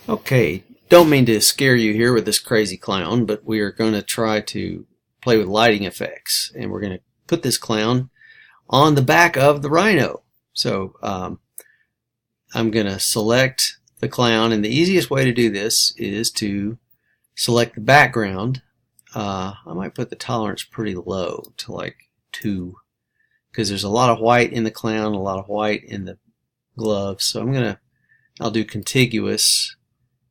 Okay, don't mean to scare you here with this crazy clown, but we are going to try to play with lighting effects, and we're going to put this clown on the back of the Rhino. So I'm going to select the clown, and the easiest way to do this is to select the background. I might put the tolerance pretty low to like 2, because there's a lot of white in the clown, a lot of white in the gloves. So I'll do contiguous,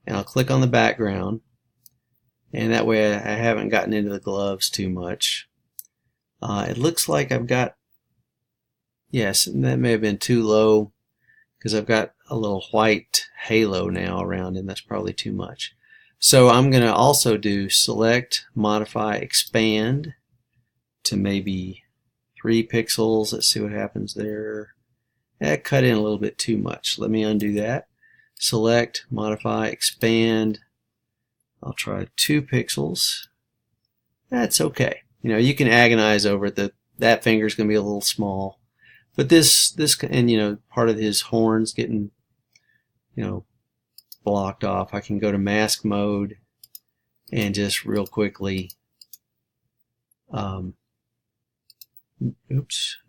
and I'll click on the background, and that way I haven't gotten into the gloves too much. It looks like I've got, yes, that may have been too low because I've got a little white halo now around him. That's probably too much. So I'm going to also do select, modify, expand to maybe 3 pixels. Let's see what happens there. That cut in a little bit too much. Let me undo that. Select, modify, expand. I'll try 2 pixels. That's okay. You know, you can agonize over it. That finger's going to be a little small. But this and you know, part of his horns getting, you know, blocked off. I can go to mask mode and just real quickly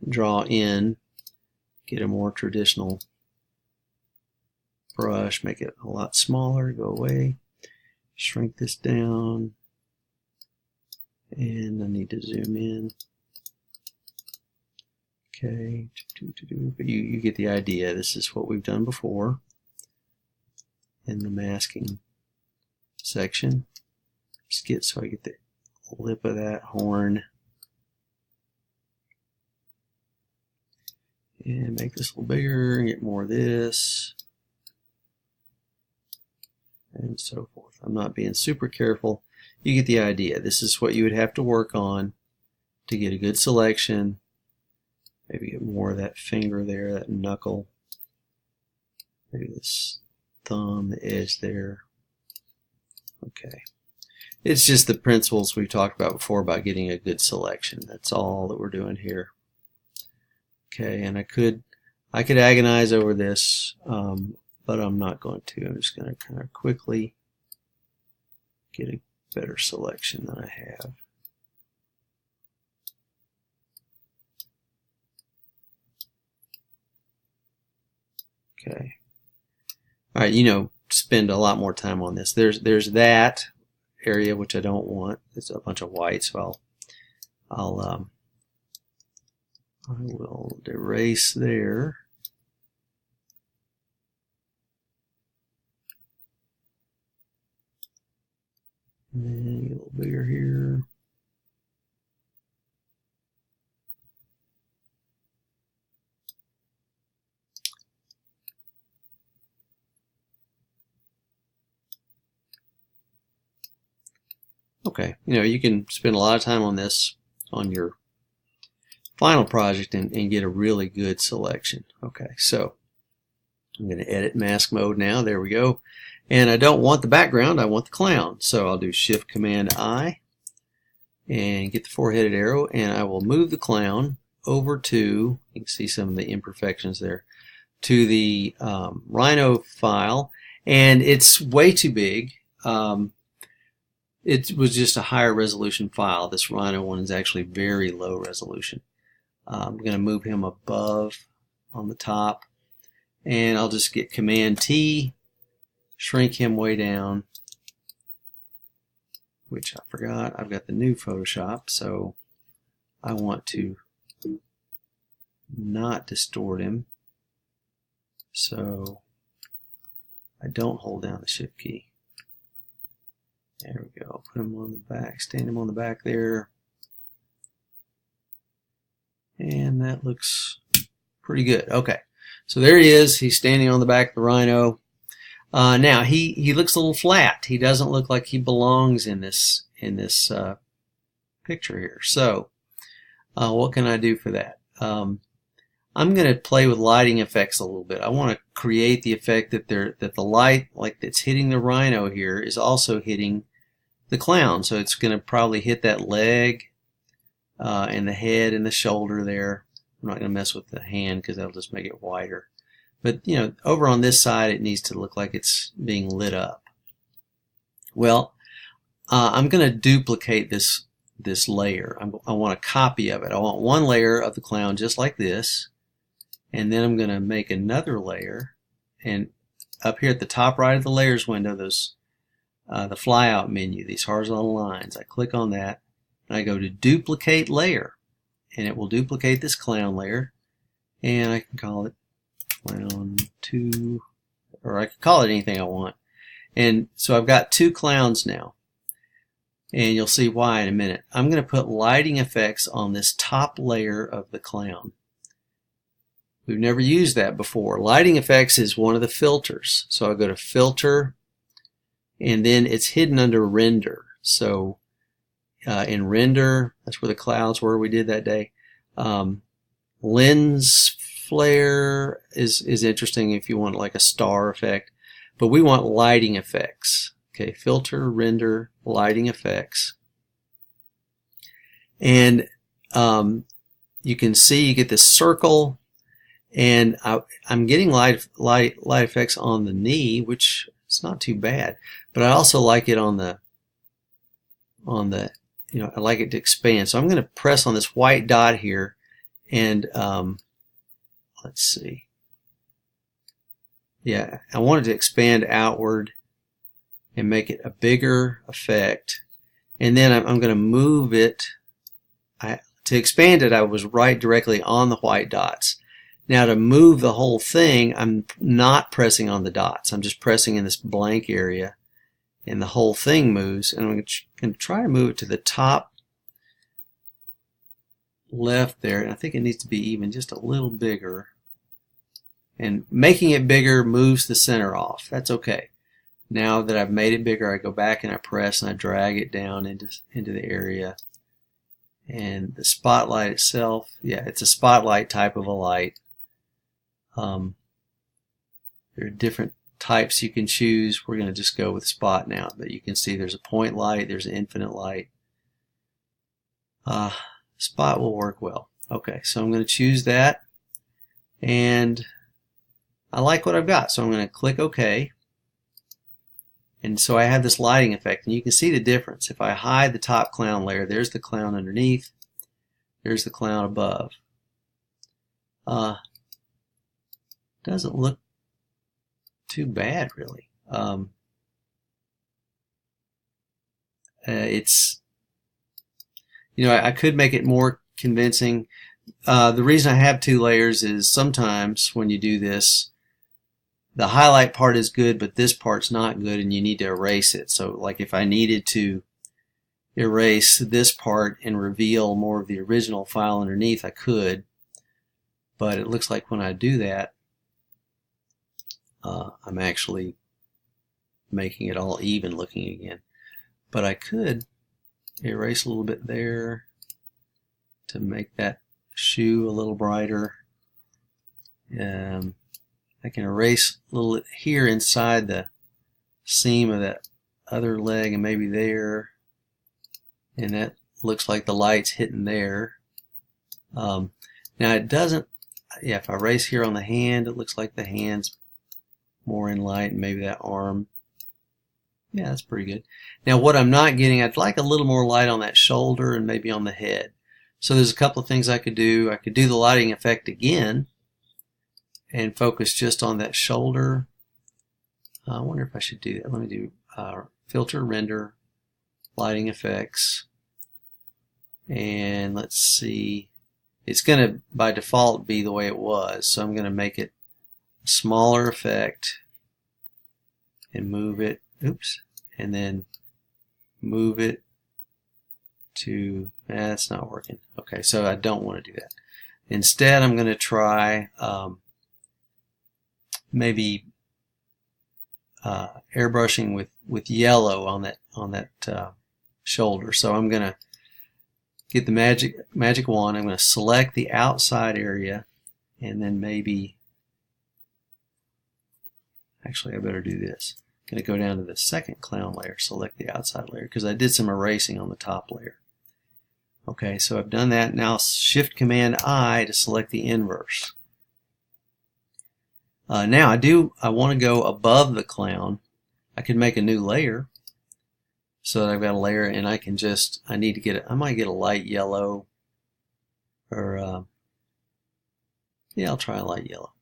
draw in, get a more traditional brush, make it a lot smaller, go away, shrink this down, and I need to zoom in. Okay, but you get the idea. This is what we've done before in the masking section. Just so I get the lip of that horn, and make this a little bigger and get more of this, and so forth. I'm not being super careful. You get the idea. This is what you would have to work on to get a good selection. Maybe get more of that finger there, that knuckle. Maybe this thumb, the edge there. Okay. It's just the principles we talked about before about getting a good selection. That's all that we're doing here. Okay, and I could agonize over this, but I'm not going to. I'm just going to kind of quickly get a better selection than I have. Okay. All right, you know, spend a lot more time on this. There's that area which I don't want. It's a bunch of white, so I will erase there. And then get a little bigger here. Okay, you know, you can spend a lot of time on this on your final project and get a really good selection. Okay, so I'm going to edit mask mode now. There we go. And I don't want the background, I want the clown. So I'll do Shift Command I and get the 4-headed arrow, and I will move the clown over to, you can see some of the imperfections there, to the Rhino file, and it's way too big. It was just a higher resolution file. This Rhino one is actually very low resolution. I'm going to move him above on the top, and I'll just get Command T, shrink him way down, which I forgot. I've got the new Photoshop, so I want to not distort him, so I don't hold down the Shift key. There we go. Put him on the back, stand him on the back there. And that looks pretty good. Okay, so there he is. He's standing on the back of the Rhino. Now he looks a little flat. He doesn't look like he belongs in this picture here. So what can I do for that? I'm going to play with lighting effects a little bit. I want to create the effect that the light, like that's hitting the Rhino here, is also hitting the clown. So it's going to probably hit that leg and the head and the shoulder there. I'm not going to mess with the hand because that'll just make it whiter. But you know, over on this side it needs to look like it's being lit up. Well, I'm going to duplicate this layer. I want a copy of it. I want one layer of the clown just like this, and then I'm going to make another layer, and up here at the top right of the layers window, those the flyout menu, these horizontal lines, I click on that and I go to duplicate layer, and it will duplicate this clown layer, and I can call it clown 2, or I can call it anything I want. And so I've got 2 clowns now, and you'll see why in a minute. I'm going to put lighting effects on this top layer of the clown. We've never used that before. Lighting effects is one of the filters. So I'll go to filter, and then it's hidden under render. So in render, that's where the clouds were we did that day. Lens flare is interesting if you want like a star effect, but we want lighting effects. Okay, filter, render, lighting effects. And you can see you get this circle, and I'm getting light effects on the knee, which is not too bad. But I also like it on the you know, I like it to expand. So I'm going to press on this white dot here, and let's see. Yeah, I want it to expand outward and make it a bigger effect. And then I'm going to move it. To expand it, I was right directly on the white dots. Now to move the whole thing, I'm not pressing on the dots. I'm just pressing in this blank area, and the whole thing moves. And I'm going to try to move it to the top left there. And I think it needs to be even just a little bigger. And making it bigger moves the center off. That's okay. Now that I've made it bigger, I go back and I press and I drag it down into the area. And the spotlight itself, yeah, it's a spotlight type of a light. There are different types you can choose. We're going to just go with spot now, but you can see there's a point light, there's an infinite light. Spot will work well. Okay, so I'm going to choose that, and I like what I've got, so I'm going to click OK. And so I have this lighting effect, and you can see the difference. If I hide the top clown layer, there's the clown underneath, there's the clown above. Doesn't look too bad, really. It's, you know, I could make it more convincing. The reason I have 2 layers is sometimes when you do this, the highlight part is good, but this part's not good, and you need to erase it. So like if I needed to erase this part and reveal more of the original file underneath, I could. But it looks like when I do that, I'm actually making it all even looking again. But I could erase a little bit there to make that shoe a little brighter. I can erase a little here inside the seam of that other leg and maybe there, and that looks like the light's hitting there. Now it doesn't, yeah, if I erase here on the hand, it looks like the hand's more in light, and maybe that arm. Yeah, that's pretty good. Now what I'm not getting, I'd like a little more light on that shoulder and maybe on the head. So there's a couple of things I could do. I could do the lighting effect again and focus just on that shoulder. I wonder if I should do that. Let me do filter, render, lighting effects, and let's see. It's going to by default be the way it was, so I'm going to make it a smaller effect and move it, oops, and then move it to, that's not working. Okay, so I don't want to do that. Instead, I'm going to try maybe airbrushing with yellow on that shoulder. So I'm going to get the magic wand. I'm going to select the outside area, and then maybe, actually I better do this. I'm going to go down to the second clown layer, select the outside layer, because I did some erasing on the top layer. Okay, so I've done that. Now Shift Command I to select the inverse. Now I want to go above the clown. I could make a new layer so that I've got a layer, and I need to get I might get a light yellow, or yeah, I'll try a light yellow,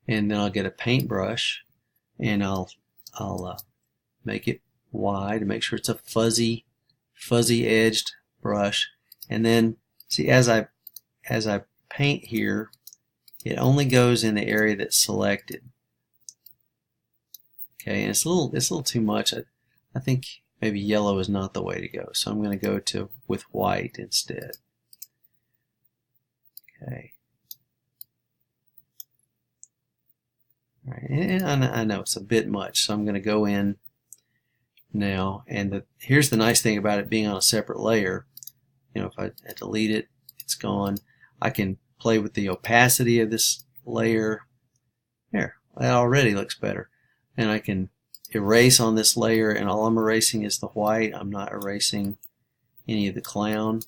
and then I'll get a paintbrush, and I'll make it wide to make sure it's a fuzzy edged brush. And then see, as I paint here, it only goes in the area that's selected. Okay, and it's a little too much. I think maybe yellow is not the way to go, so I'm going to go with white instead. Okay. All right, and I know it's a bit much, so I'm going to go in now. And here's the nice thing about it being on a separate layer. You know, if I delete it, it's gone. I can play with the opacity of this layer. There, that already looks better. And I can erase on this layer, and all I'm erasing is the white. I'm not erasing any of the clown.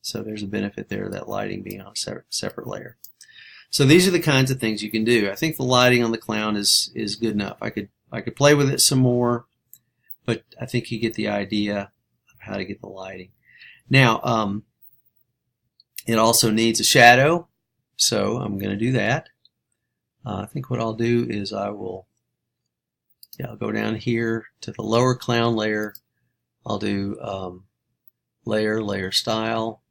So there's a benefit there, that lighting being on a separate layer. So these are the kinds of things you can do. I think the lighting on the clown is good enough. I could play with it some more, but I think you get the idea of how to get the lighting. Now, it also needs a shadow, so I'm going to do that. I think what I'll do is I'll go down here to the lower clown layer. I'll do layer style,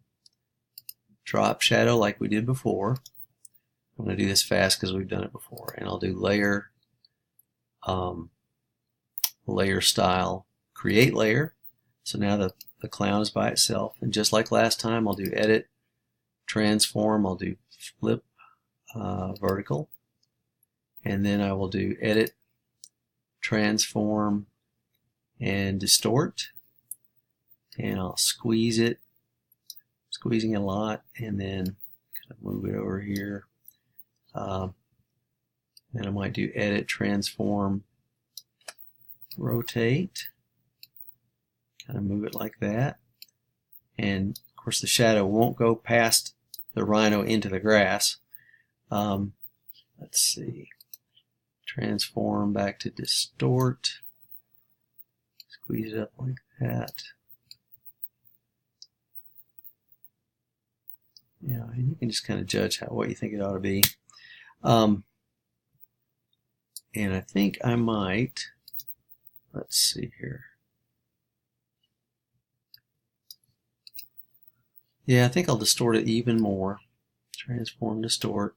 drop shadow like we did before. I'm going to do this fast because we've done it before. And I'll do layer, layer style, create layer. So now the clown is by itself. And just like last time, I'll do edit, transform, I'll do flip vertical. And then I will do edit, transform, and distort. And I'll squeeze it, squeezing a lot, and then kind of move it over here. Then I might do edit, transform, rotate, kind of move it like that. And of course the shadow won't go past the rhino into the grass. Let's see, transform back to distort, squeeze it up like that. Yeah, and you can just kind of judge what you think it ought to be. And I think I might, let's see here. Yeah, I think I'll distort it even more. Transform, distort.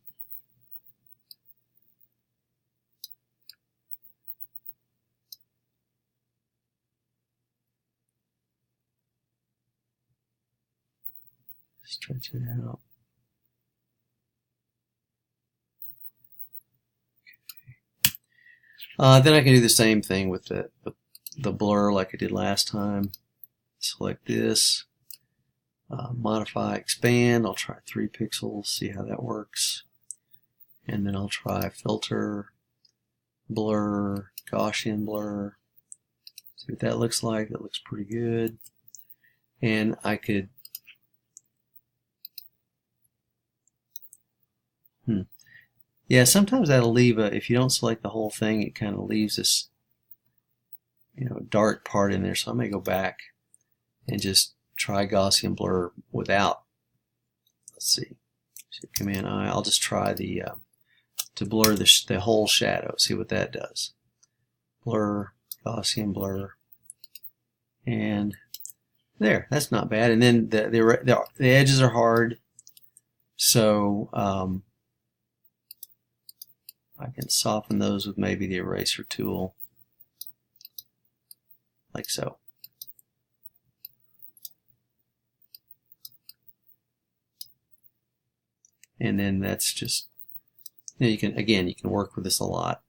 Stretch it out. Then I can do the same thing with the blur like I did last time. Select this, modify, expand. I'll try 3 pixels, see how that works. And then I'll try filter, blur, Gaussian blur. See what that looks like. That looks pretty good. And I could yeah, sometimes that'll leave if you don't select the whole thing, it kind of leaves this, dark part in there. So I may go back and just try Gaussian blur without. Let's see. Command I. I'll just try to blur the whole shadow. See what that does. Blur, Gaussian blur, and there. That's not bad. And then the edges are hard, so I can soften those with maybe the eraser tool, like so. And then that's just, you can work with this a lot.